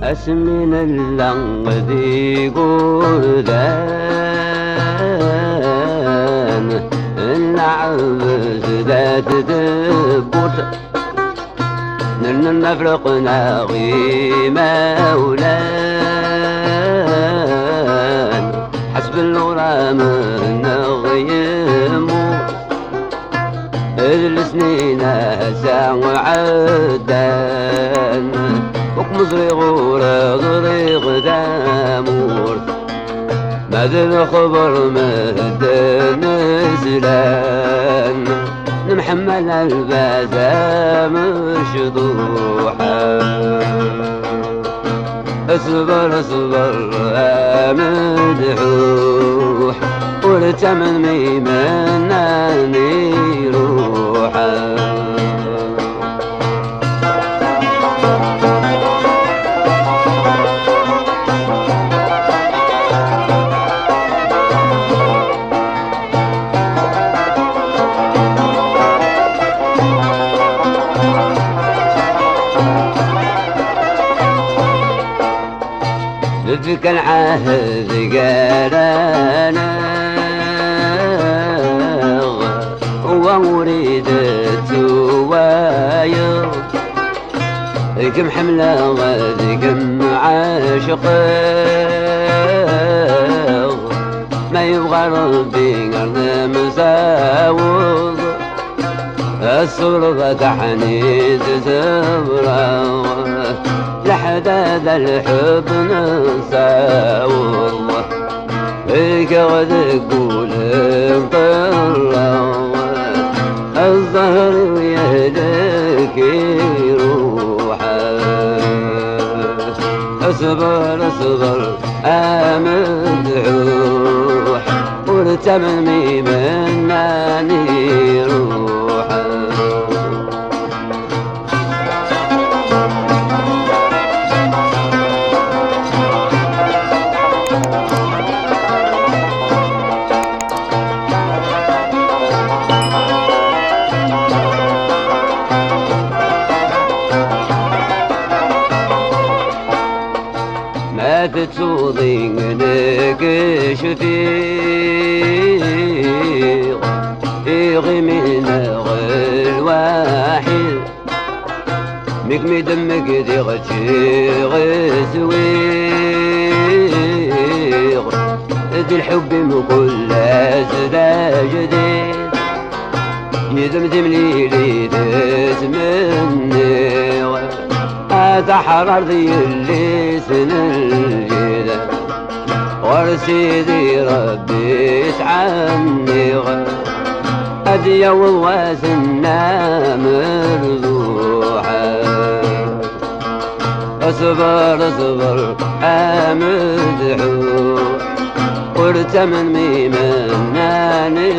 أسمين اللنغذي قردان العبس ذات دبوت نفرق ناغي مولان حسب الغرام نغيمو السنين هسا عدان وكمزري غري غدامور ماذا الخبر مهد نزلان نمحمل البازا مشطوحا اصبر اصبر مدحوح والتمن ميمناني روحا ذك العهد قالانا ووريدت واير كم حملة غد كم عاشق ما يبغى ربي قرن مساوض الصبر فتحني تزبره لحد هذا الحب نساوض فيك غد تقول انطلع الظهر ويهلك يروحا اصبر اصبر امدحوح والتمني مناني روحا تتصوضي لك شفيق يغي من غير واحد مكمي دمك دي غسويق دي الحب مكل أزدا جديد يدمدم لي تتمني تحرر ذي اللي سن الجدة ورسيدي ربي عني أدي وواسنا مرضوحا اصبر اصبر امدحوح والتمن ميمناني